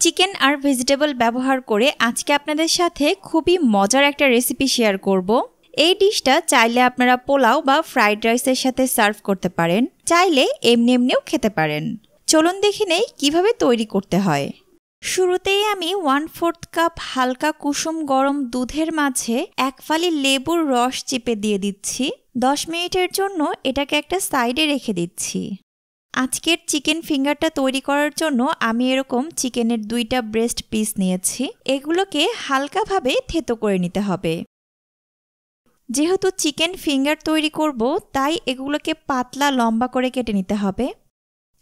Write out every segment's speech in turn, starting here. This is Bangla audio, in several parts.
চিকেন আর ভেজিটেবল ব্যবহার করে আজকে আপনাদের সাথে খুবই মজার একটা রেসিপি শেয়ার করব। এই ডিশটা চাইলে আপনারা পোলাও বা ফ্রাইড রাইসের সাথে সার্ভ করতে পারেন, চাইলে এমনিও খেতে পারেন। চলুন দেখে নেই কিভাবে তৈরি করতে হয়। শুরুতেই আমি 1/4 কাপ হালকা কুসুম গরম দুধের মাঝে 1 ফালি লেবুর রস চিপে দিয়ে দিচ্ছি। 10 মিনিটের জন্য এটাকে একটা সাইডে রেখে দিচ্ছি। আজকের চিকেন ফিঙ্গারটা তৈরি করার জন্য আমি এরকম চিকেনের 2টা ব্রেস্ট পিস নিয়েছি। এগুলোকে হালকাভাবে থেতো করে নিতে হবে। যেহেতু চিকেন ফিঙ্গার তৈরি করব, তাই এগুলোকে পাতলা লম্বা করে কেটে নিতে হবে।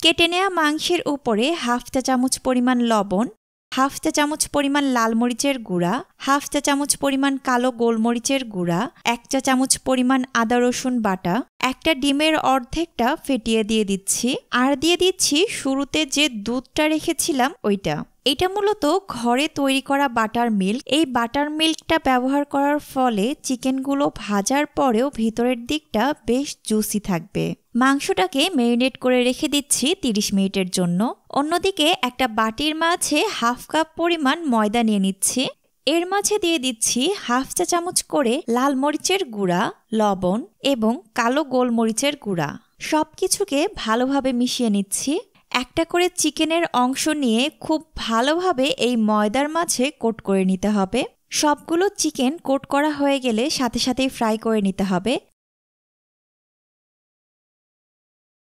কেটে নেওয়া মাংসের উপরে 1/2 চা চামচ পরিমাণ লবণ, 1/2 চা চামচ পরিমাণ লাল মরিচের গুঁড়া, 1/2 চা চামচ পরিমাণ কালো গোলমরিচের গুঁড়া, 1 চা চামচ পরিমাণ আদা রসুন বাটা, একটা ডিমের অর্ধেকটা ফেটিয়ে দিয়ে দিচ্ছি। আর দিয়ে দিচ্ছি শুরুতে যে দুধটা রেখেছিলাম ওইটা। এটা মূলত ঘরে তৈরি করা বাটার মিল্ক। এই বাটার মিল্কটা ব্যবহার করার ফলে চিকেনগুলো ভাজার পরেও ভিতরের দিকটা বেশ জুসি থাকবে। মাংসটাকে ম্যারিনেট করে রেখে দিচ্ছি 30 মিনিটের জন্য। অন্যদিকে একটা বাটির মাঝে 1/2 কাপ পরিমাণ ময়দা নিয়ে নিচ্ছি। এর মাঝে দিয়ে দিচ্ছি 1/2 চা চামচ করে লাল মরিচের গুঁড়া, লবণ এবং কালো গোলমরিচের গুঁড়া। সবকিছুকে ভালোভাবে মিশিয়ে নিচ্ছি। একটা করে চিকেনের অংশ নিয়ে খুব ভালোভাবে এই ময়দার মাঝে কোট করে নিতে হবে। সবগুলো চিকেন কোট করা হয়ে গেলে সাথে সাথেই ফ্রাই করে নিতে হবে।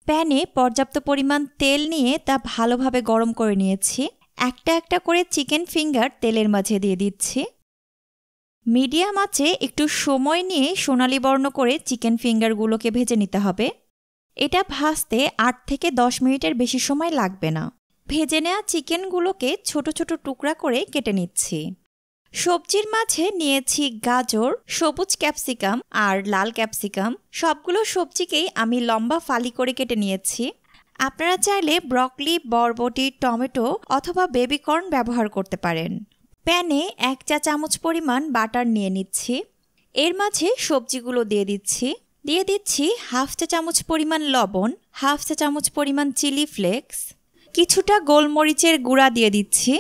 প্যানে পর্যাপ্ত পরিমাণ তেল নিয়ে তা ভালোভাবে গরম করে নিয়েছি। একটা একটা করে চিকেন ফিঙ্গার তেলের মাঝে দিয়ে দিচ্ছি। মিডিয়াম আঁচে একটু সময় নিয়ে সোনালি বর্ণ করে চিকেন ফিঙ্গারগুলোকে ভেজে নিতে হবে। এটা ভাজতে 8 থেকে 10 মিনিটের বেশি সময় লাগবে না। ভেজে নেওয়া চিকেনগুলোকে ছোট ছোট টুকরা করে কেটে নিচ্ছি। সবজির মাঝে নিয়েছি গাজর, সবুজ ক্যাপসিকাম আর লাল ক্যাপসিকাম। সবগুলো সবজিকেই আমি লম্বা ফালি করে কেটে নিয়েছি। আপনারা চাইলে ব্রকলি, বরবটি, টমেটো অথবা বেবিকর্ন ব্যবহার করতে পারেন। প্যানে 1 চা চামচ পরিমাণ বাটার নিয়ে নিচ্ছি। এর মাঝে সবজিগুলো দিয়ে দিচ্ছি। 1/2 চা চামচ পরিমাণ লবণ, 1/2 চা চামচ পরিমাণ চিলি ফ্লেক্স, কিছুটা গোলমরিচের গুঁড়া দিয়ে দিচ্ছি।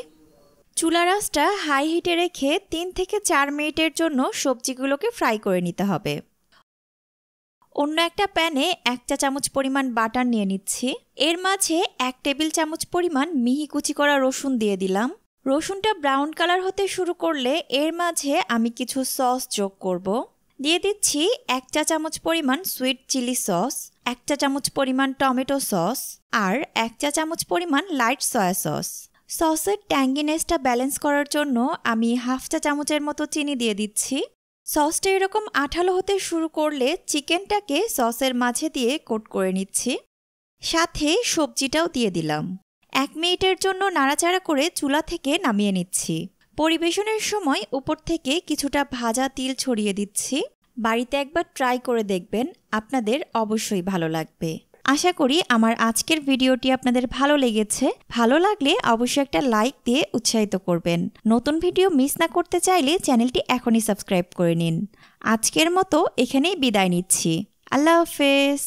চুলার আঁচটা হাই হিটে রেখে 3 থেকে 4 মিনিটের জন্য সবজিগুলোকে ফ্রাই করে নিতে হবে। অন্য একটা প্যানে 1 চা চামচ পরিমাণ বাটার নিয়ে নিচ্ছি। এর মাঝে 1 টেবিল চামচ পরিমাণ মিহি কুচি করা রসুন দিয়ে দিলাম। রসুনটা ব্রাউন কালার হতে শুরু করলে এর মাঝে আমি কিছু সস যোগ করব। দিয়ে দিচ্ছি 1 চা চামচ পরিমাণ সুইট চিলি সস, 1 চা চামচ পরিমাণ টমেটো সস আর 1 চা চামচ পরিমাণ লাইট সয়া সস। সসের ট্যাঙ্গিনেসটা ব্যালেন্স করার জন্য আমি 1/2 চা চামচের মতো চিনি দিয়ে দিচ্ছি। সসটা এরকম আঠালো হতে শুরু করলে চিকেনটাকে সসের মাঝে দিয়ে কোট করে নিচ্ছি। সাথে সবজিটাও দিয়ে দিলাম। 1 মিনিটের জন্য নাড়াচাড়া করে চুলা থেকে নামিয়ে নিচ্ছি। পরিবেশনের সময় উপর থেকে কিছুটা ভাজা তিল ছড়িয়ে দিচ্ছি। বাড়িতে একবার ট্রাই করে দেখবেন, আপনাদের অবশ্যই ভালো লাগবে। আশা করি আমার আজকের ভিডিওটি আপনাদের ভালো লেগেছে। ভালো লাগলে অবশ্যই একটা লাইক দিয়ে উৎসাহিত করবেন। নতুন ভিডিও মিস না করতে চাইলে চ্যানেলটি এখনই সাবস্ক্রাইব করে নিন। আজকের মতো এখানেই বিদায় নিচ্ছি। আল্লাহ হাফেজ।